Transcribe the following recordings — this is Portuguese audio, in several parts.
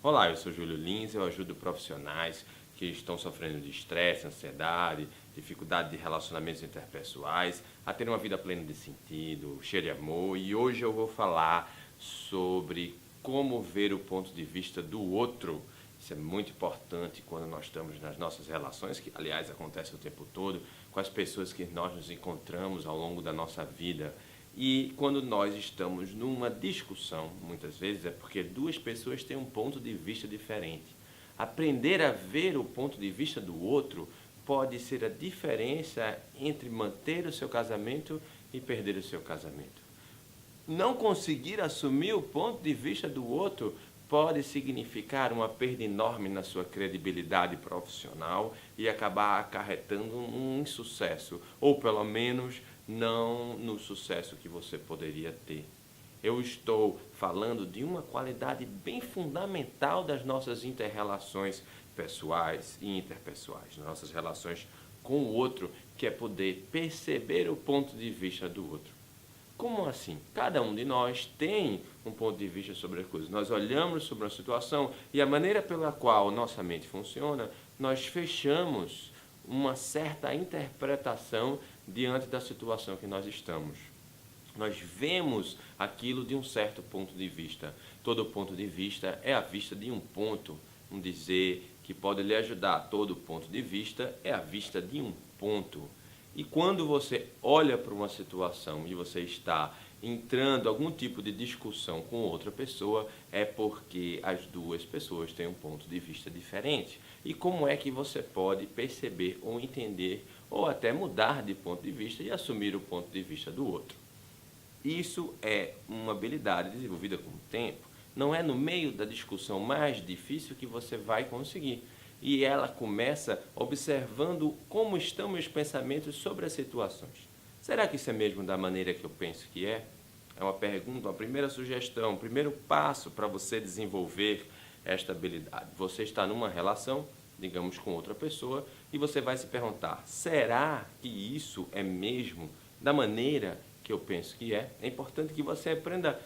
Olá, eu sou Júlio Lins, eu ajudo profissionais que estão sofrendo de estresse, ansiedade, dificuldade de relacionamentos interpessoais, a ter uma vida plena de sentido, cheia de amor. E hoje eu vou falar sobre como ver o ponto de vista do outro. Isso é muito importante quando nós estamos nas nossas relações, que aliás acontece o tempo todo, com as pessoas que nós nos encontramos ao longo da nossa vida. E quando nós estamos numa discussão, muitas vezes é porque duas pessoas têm um ponto de vista diferente. Aprender a ver o ponto de vista do outro pode ser a diferença entre manter o seu casamento e perder o seu casamento. Não conseguir assumir o ponto de vista do outro pode significar uma perda enorme na sua credibilidade profissional e acabar acarretando um insucesso, ou pelo menos não no sucesso que você poderia ter. Eu estou falando de uma qualidade bem fundamental das nossas interrelações pessoais e interpessoais, nossas relações com o outro, que é poder perceber o ponto de vista do outro. Como assim? Cada um de nós tem um ponto de vista sobre as coisas. Nós olhamos sobre uma situação e a maneira pela qual nossa mente funciona, nós fechamos uma certa interpretação diante da situação que nós estamos. Nós vemos aquilo de um certo ponto de vista. Todo ponto de vista é a vista de um ponto, um dizer que pode lhe ajudar. Todo ponto de vista é a vista de um ponto. E quando você olha para uma situação e você está entrando em algum tipo de discussão com outra pessoa, é porque as duas pessoas têm um ponto de vista diferente. E como é que você pode perceber ou entender ou até mudar de ponto de vista e assumir o ponto de vista do outro? Isso é uma habilidade desenvolvida com o tempo. Não é no meio da discussão mais difícil que você vai conseguir. E ela começa observando como estão meus pensamentos sobre as situações. Será que isso é mesmo da maneira que eu penso que é? É uma pergunta, uma primeira sugestão, um primeiro passo para você desenvolver esta habilidade. Você está numa relação, digamos, com outra pessoa, e você vai se perguntar, será que isso é mesmo da maneira que eu penso que é? É importante que você aprenda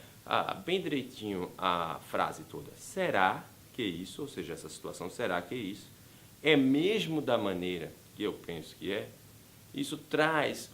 bem direitinho a frase toda. Será que isso, ou seja, essa situação, será que isso é mesmo da maneira que eu penso que é? Isso traz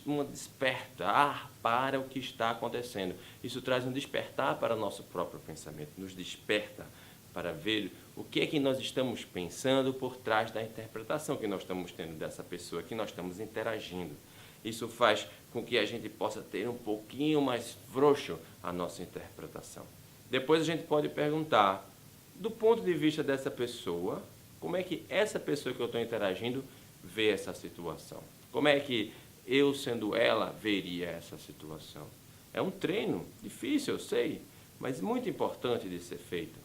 uma despertar para o que está acontecendo. Isso traz um despertar para o nosso próprio pensamento, nos desperta para ver o que é que nós estamos pensando por trás da interpretação que nós estamos tendo dessa pessoa, que nós estamos interagindo. Isso faz com que a gente possa ter um pouquinho mais frouxo a nossa interpretação. Depois a gente pode perguntar, do ponto de vista dessa pessoa, como é que essa pessoa que eu estou interagindo vê essa situação? Como é que eu, sendo ela, veria essa situação? É um treino difícil, eu sei, mas muito importante de ser feito.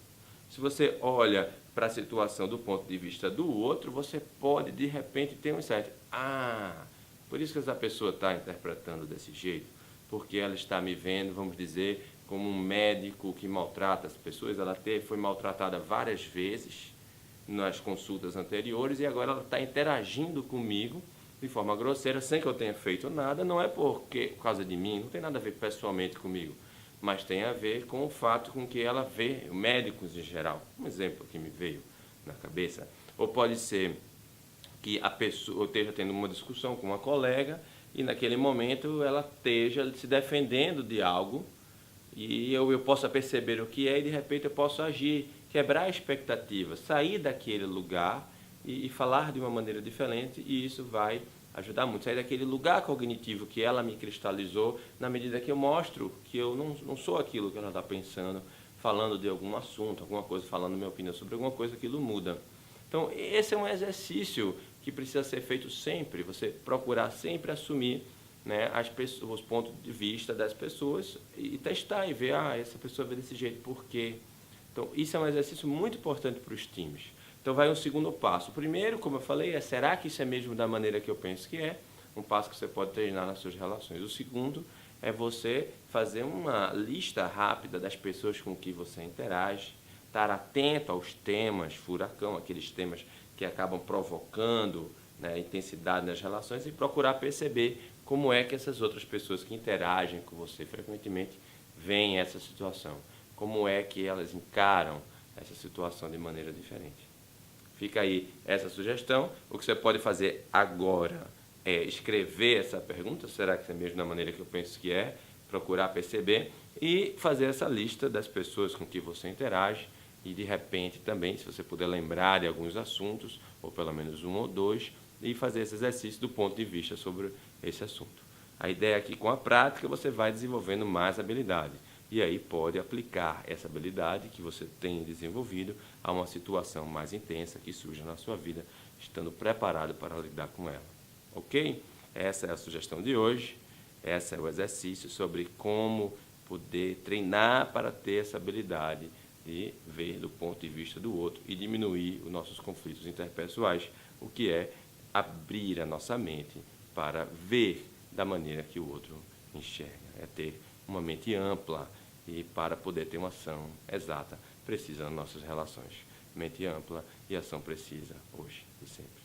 Se você olha para a situação do ponto de vista do outro, você pode, de repente, ter um insight. Por isso que essa pessoa está interpretando desse jeito, porque ela está me vendo, vamos dizer, como um médico que maltrata as pessoas. Ela foi maltratada várias vezes nas consultas anteriores e agora ela está interagindo comigo de forma grosseira, sem que eu tenha feito nada. Não é por causa de mim, não tem nada a ver pessoalmente comigo, mas tem a ver com o fato com que ela vê médicos em geral. Um exemplo que me veio na cabeça. Ou pode ser que a pessoa esteja tendo uma discussão com uma colega e naquele momento ela esteja se defendendo de algo e eu possa perceber o que é e de repente eu posso agir, quebrar a expectativa, sair daquele lugar e falar de uma maneira diferente, e isso vai ajudar muito. Sair daquele lugar cognitivo que ela me cristalizou, na medida que eu mostro que eu não sou aquilo que ela está pensando, falando de algum assunto, alguma coisa, falando minha opinião sobre alguma coisa, aquilo muda. Então, esse é um exercício que precisa ser feito sempre, você procurar sempre assumir, né, os pontos de vista das pessoas e testar e ver, essa pessoa vê desse jeito, por quê? Então, isso é um exercício muito importante para os times. Então, vai um segundo passo. O primeiro, como eu falei, será que isso é mesmo da maneira que eu penso que é? Um passo que você pode treinar nas suas relações. O segundo é você fazer uma lista rápida das pessoas com que você interage, estar atento aos temas furacão, aqueles temas que acabam provocando, né, intensidade nas relações, e procurar perceber como é que essas outras pessoas que interagem com você frequentemente veem essa situação. Como é que elas encaram essa situação de maneira diferente. Fica aí essa sugestão. O que você pode fazer agora é escrever essa pergunta, será que é mesmo da maneira que eu penso que é? Procurar perceber e fazer essa lista das pessoas com que você interage e, de repente, também, se você puder lembrar de alguns assuntos, ou pelo menos um ou dois, e fazer esse exercício do ponto de vista sobre esse assunto. A ideia é que, com a prática, você vai desenvolvendo mais habilidade. E aí pode aplicar essa habilidade que você tem desenvolvido a uma situação mais intensa que surja na sua vida, estando preparado para lidar com ela. Ok? Essa é a sugestão de hoje. Esse é o exercício sobre como poder treinar para ter essa habilidade de ver do ponto de vista do outro e diminuir os nossos conflitos interpessoais, o que é abrir a nossa mente para ver da maneira que o outro enxerga. É ter uma mente ampla e, para poder ter uma ação exata, precisa das nossas relações. Mente ampla e ação precisa hoje e sempre.